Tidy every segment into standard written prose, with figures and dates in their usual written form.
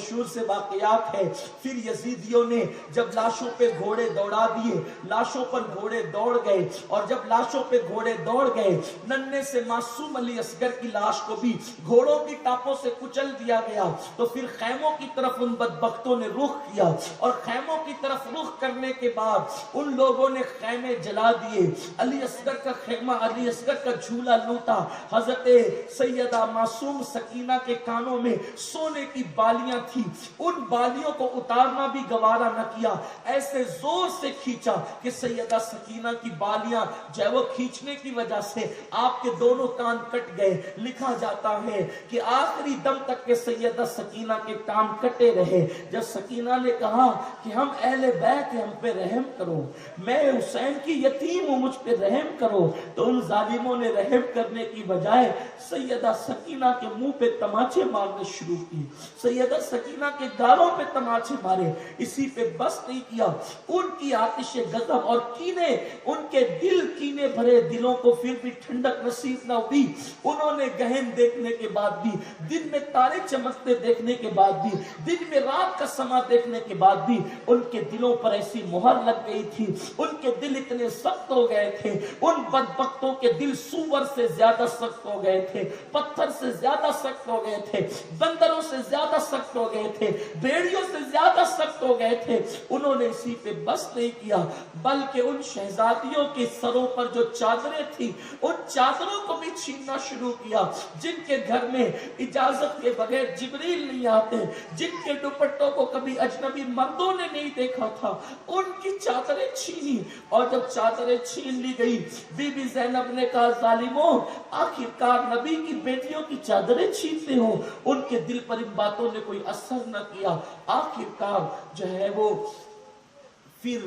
مشہور سے واقعات ہے. پھر یزیدیوں نے جب لاشوں پہ گھوڑے دوڑا دیے, لاشوں پر گھوڑے دوڑ گئے, اور جب لاشوں پہ گھوڑے دوڑ گئے, ننھے سے معصوم علی اصغر کی لاش کو بھی گھوڑوں کی ٹاپوں سے کچل دیا گیا. تو پھر خیموں کی طرف ان بدبختوں نے رخ کیا, اور خیموں کی طرف رخ کرنے کے بعد ان لوگوں نے خیمے جلا دیے. علی اصغر کا خیمہ, علی اصغر کا جھولا لوٹا. حضرت سیدہ معصوم سکینہ کے کانوں میں سونے کی بالیاں تھی, ان بالیوں کو اتارنا بھی گوارا نہ کیا, ایسے زور سے کھینچا کہ سیدہ سکینہ کی بالیاں جو ہے وہ کھینچنے کی وجہ سے آپ کے دونوں کان کٹ گئے. لکھا جاتا ہے کہ آخری دم تک کے سیدہ سکینہ کے کان کٹے رہے. جب سکینہ نے کہا کہ ہم اہل بیت ہیں, ہم پہ رحم کرو, میں حسین کی یتیم ہوں, مجھ پہ رحم کرو, تو ان ظالموں نے رحم کرنے کی بجائے سیدہ سکینہ کے منہ پہ تماچے مارنے شروع کی, سیدہ سکینہ کے گالوں پہ تماچے مارے. اسی پہ بس نہیں کیا, ان کی آتش غضب اور کینے, ان کے دل کینے بھرے دلوں کو پھر بھی ٹھنڈک نصیب نہ ہوئی. انہوں نے گہن دیکھنے کے بعد بھی, دن میں تارے چمکتے دیکھنے کے بعد بھی, دن میں رات کا سما دیکھنے کے بعد بھی ان کے دلوں پر ایسی مہر لگ گئی تھی, ان کے دل اتنے سخت ہو گئے تھے, ان بدبختوں کے دل سور سے زیادہ سخت ہو گئے تھے, پتھر سے زیادہ سخت ہو گئے تھے, بندروں سے زیادہ سخت ہو گئے تھے, بھیڑیوں سے زیادہ سخت ہو گئے تھے. انہوں نے اسی پہ بس نہیں کیا, بلکہ ان شہزادیوں کے سروں پر جو چادریں تھی ان چادروں کو بھی چھیننا شروع کیا, جن کے گھر میں اجازت کے بغیر جبریل نہیں آتے, جن کے دوپٹوں کو کبھی اجنبی مردوں نے نہیں دیکھا تھا, ان کی چادریں چھینی. اور جب چادریں چھین لی گئی, بی بی زینب نے کہا ظالموں, آخرکار نبی کی بیٹیوں کی چادریں چھینتے ہو. ان کے دل پر ان باتوں نے کوئی اثر نہ کیا. آخرکار جو ہے وہ پھر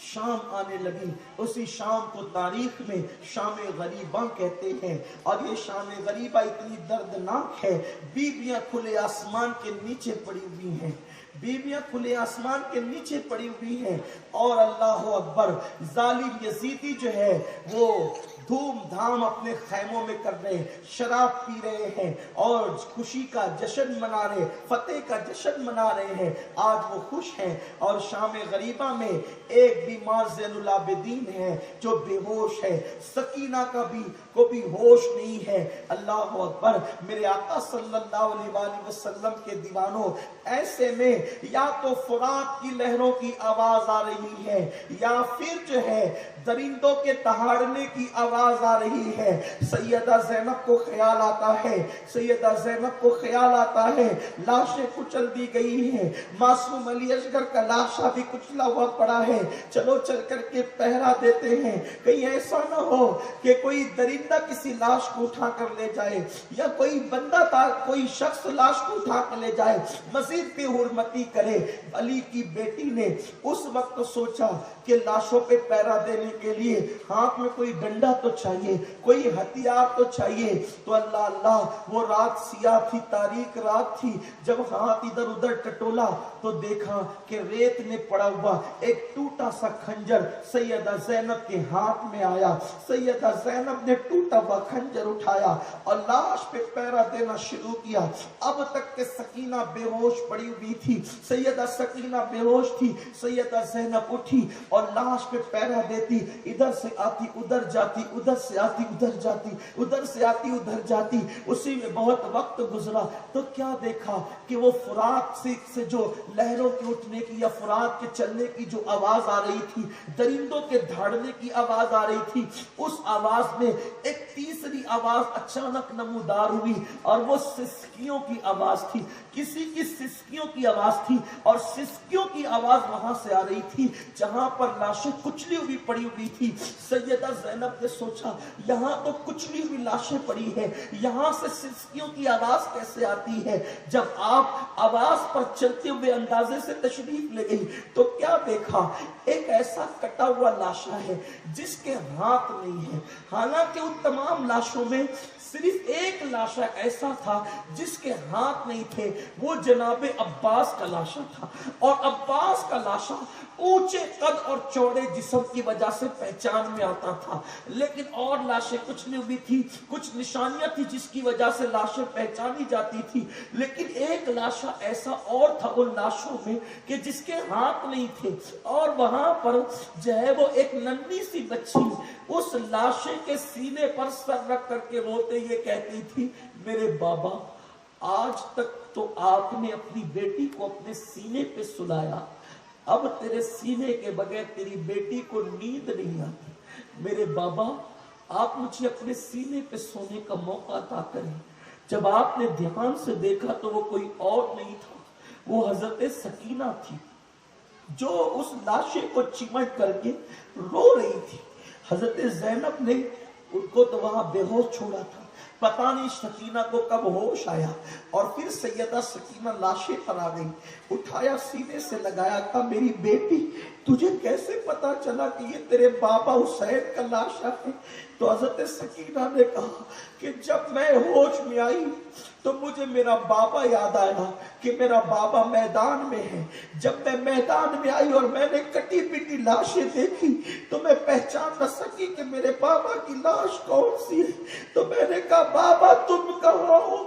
شام آنے لگی. اسی شام کو تاریخ میں شام غریبہ کہتے ہیں, اور یہ شام غریبہ اتنی دردناک ہے, بیویاں کھلے آسمان کے نیچے پڑی ہوئی ہیں, بیویاں کھلے آسمان کے نیچے پڑی ہوئی ہیں, اور اللہ اکبر, ظالم یزیدی جو ہے وہ دھوم دھام اپنے خیموں میں کر رہے, شراب پی رہے ہیں اور خوشی کا جشن منا رہے, فتح کا جشن منا رہے ہیں. آج وہ خوش ہیں. اور شام غریبہ میں ایک بیمار زین العابدین ہے جو بے ہوش ہے, سکینہ کا بھی کوئی ہوش نہیں ہے. اللہ اکبر. میرے آقا صلی اللہ علیہ وآلہ وسلم کے دیوانوں, ایسے میں یا تو فرات کی لہروں کی آواز آ رہی ہے, یا پھر جو ہے درندوں کے دہاڑنے کی آواز آ رہی ہے. سیدہ زینب کو خیال آتا ہے, سیدہ زینب کو خیال آتا ہے لاشیں کچل دی گئی ہیں, معصوم علی اصغر کا لاشا بھی کچلا ہوا پڑا ہے, چلو چل کر کے پہرا دیتے ہیں, کہیں ایسا نہ ہو کہ کوئی درندہ کسی لاش کو اٹھا کر لے جائے, یا کوئی بندہ تھا کوئی شخص لاش کو اٹھا کر لے جائے, مزید بے حرمتی کرے. علی کی بیٹی نے اس وقت سوچا کہ لاشوں پہ پہرا دینے کے لیے ہاتھ میں کوئی ڈنڈا تو چاہیے, کوئی ہتھیار تو چاہیے. تو اللہ اللہ, وہ رات سیاہ تھی, تاریک رات تھی. جب ہاتھ ادھر ادھر ٹٹولا تو دیکھا کہ ریت میں پڑا ہوا ایک ٹوٹا سا خنجر سیدہ زینب کے ہاتھ میں آیا. سیدہ زینب نے ٹوٹا ہوا خنجر اٹھایا اور لاش پہ پہرا دینا شروع کیا. اب تک کہ سکینہ بے ہوش پڑی ہوئی تھی, سیدہ سکینہ بے ہوش تھی. سیدہ زینب اٹھی اور لاش پہ پہرا دیتی, ادھر سے آتی ادھر جاتی, ادھر سے آتی ادھر جاتی, ادھر سے آتی ادھر جاتی. اسی میں بہت وقت گزرا تو کیا دیکھا کہ وہ فرات سے جو لہروں کے اٹھنے کی یا فرات کے چلنے کی جو آواز آ رہی تھی, درندوں کے دھاڑنے کی آواز آ رہی تھی, اس آواز میں ایک تیسری آواز اچانک نمودار ہوئی, اور وہ سسکیوں کی آواز تھی. کسی کی سسکیوں کی آواز تھی, اور سسکیوں کی آواز وہاں سے آ رہی تھی جہاں پر لاشیں کچلی ہوئی پڑی ہوئی تھی. سیدہ زینب نے سوچا یہاں تو کچلی ہوئی لاشیں پڑی ہیں, یہاں سے سسکیوں کی آواز کیسے آتی ہے. جب آپ آواز پر چلتے ہوئے اندازے سے تشریف لے گئی تو کیا دیکھا, ایک ایسا کٹا ہوا لاشا ہے جس کے ہاتھ نہیں ہے. حالانکہ ان تمام لاشوں میں صرف ایک لاشا ایسا تھا جس کے ہاتھ نہیں تھے, وہ جناب عباس کا لاشا تھا. اور عباس کا لاشا اونچے قد اور چوڑے جسم کی وجہ سے پہچان میں آتا تھا، لیکن اور لاشیں کچھ نہیں بھی تھی، کچھ نشانیاں تھی جس کی وجہ سے لاشیں پہچانی جاتی تھی، لیکن ایک لاشا ایسا اور تھا ان لاشوں میں کہ جس کے ہاتھ نہیں تھے، اور وہاں پر جو ہے وہ ایک ننھی سی بچی اس لاشے کے سینے پر سر رکھ کر کے روتے یہ کہتی تھی، میرے بابا آج تک تو آپ نے اپنی بیٹی کو اپنے سینے پہ سلایا، اب تیرے سینے کے بغیر تیری بیٹی کو نیند نہیں آتی، میرے بابا آپ مجھے اپنے سینے پہ سونے کا موقع عطا کریں۔ جب آپ نے دھیان سے دیکھا تو وہ کوئی اور نہیں تھا، وہ حضرت سکینہ تھی جو اس لاشے کو چمٹ کر کے رو رہی تھی۔ حضرت زینب نے ان کو تو وہاں بے ہوش چھوڑا تھا، پتہ نہیں سکینہ کو کب ہوش آیا، اور پھر سیدہ سکینہ لاشے پر آ گئی، اٹھایا سینے سے لگایا، کہا میری بیٹی تجھے کیسے پتا چلا کہ یہ تیرے بابا حسین کا لاشا ہے؟ تو حضرت سکینہ نے کہا کہ جب میں ہوش میں آئی تو مجھے میرا بابا یاد آیا کہ میرا بابا میدان میں ہے۔ جب میں میدان میں آئی اور میں نے کٹی پٹی لاشیں دیکھی تو میں پہچان نہ سکی کہ میرے بابا کی لاش کون سی ہے، تو میں نے کہا بابا تم کہاں ہو؟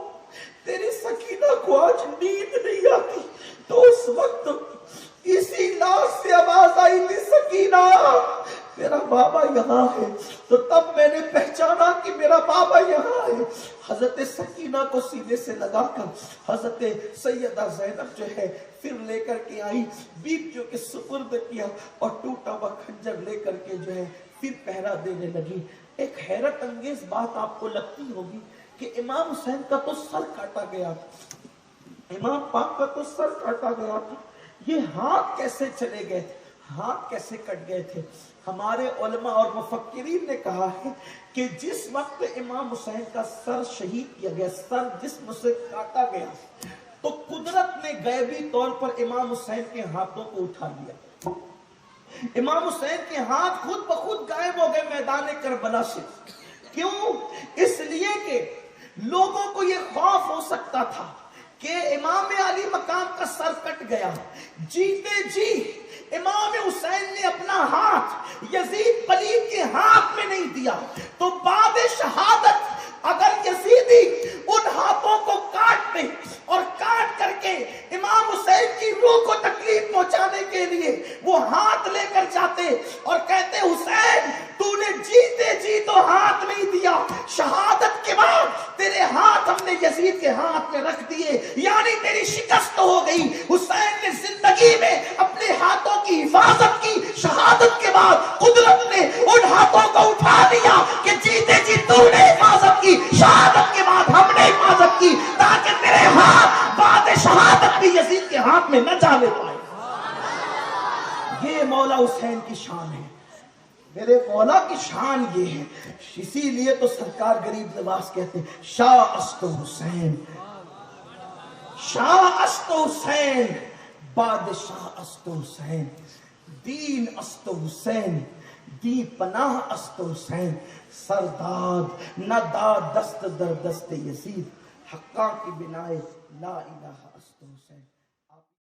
تیری سکینہ کو آج نیند نہیں آتی۔ تو اس وقت اسی لاش سے آواز آئی تھی، سکینہ میرا بابا یہاں ہے۔ تو تب میں نے پہچانا کہ میرا بابا یہاں ہے۔ حضرت سکینہ کو سینے سے لگا کر حضرت سیدہ زینب جو ہے پھر لے کر کے آئی، بیویوں کے سپرد کیا، اور ٹوٹا ہوا خنجر لے کر کے جو ہے پھر پہرا دینے لگی۔ ایک حیرت انگیز بات آپ کو لگتی ہوگی کہ امام حسین کا تو سر کاٹا گیا تھا، امام پاک کا تو سر کاٹا گیا تھا، یہ ہاتھ کیسے چلے گئے تھے، ہاتھ کیسے کٹ گئے تھے؟ ہمارے علماء اور مفکرین نے کہا ہے کہ جس وقت امام حسین کا سر شہید کیا گیا، سر جسم سے کاٹا گیا، تو قدرت نے غیبی طور پر امام حسین کے ہاتھوں کو اٹھا لیا۔ امام حسین کے ہاتھ خود بخود غائب ہو گئے میدان کربلا سے۔ کیوں؟ اس لیے کہ لوگوں کو یہ خوف ہو سکتا تھا کہ امام علی مقام کا سر کٹ گیا، جیتے جی امام حسین نے اپنا ہاتھ یزید پلید کے ہاتھ میں نہیں دیا، تو بعد شہادت اگر یزیدی ان ہاتھوں کو کاٹتے اور کاٹ کر کے امام حسین کی روح کو تکلیف پہنچانے کے لیے وہ ہاتھ لے کر جاتے اور کہتے حسین تو نے جیتے جی تو ہاتھ نہیں دیا، شہادت کے بعد تیرے ہاتھ ہم نے یزید کے ہاتھ میں رکھ دیے، یعنی تیری شکست ہو گئی۔ حسین نے زندگی میں اپنے ہاتھوں کی حفاظت کی، شہادت کے بعد قدرت نے ان ہاتھوں کو اٹھا لیا کہ جیتے جی تو نے حفاظت کی، شہادت کے بعد ہم نے حفاظت کی، تاکہ تیرے ہاتھ بعد شہادت بھی یزید کے ہاتھ میں نہ جانے پائے۔ یہ مولا حسین کی شان ہے، میرے مولا کی شان یہ ہے۔ اسی لیے تو سرکار غریب نواز کہتے ہیں شاہ است حسین، شاہ است حسین، بادشاہ است حسین، دین است حسین، دی پناہ است حسین، سرداد نہ داد دست در دست یزید، حقاں کی بنائے لا الہ است حسین۔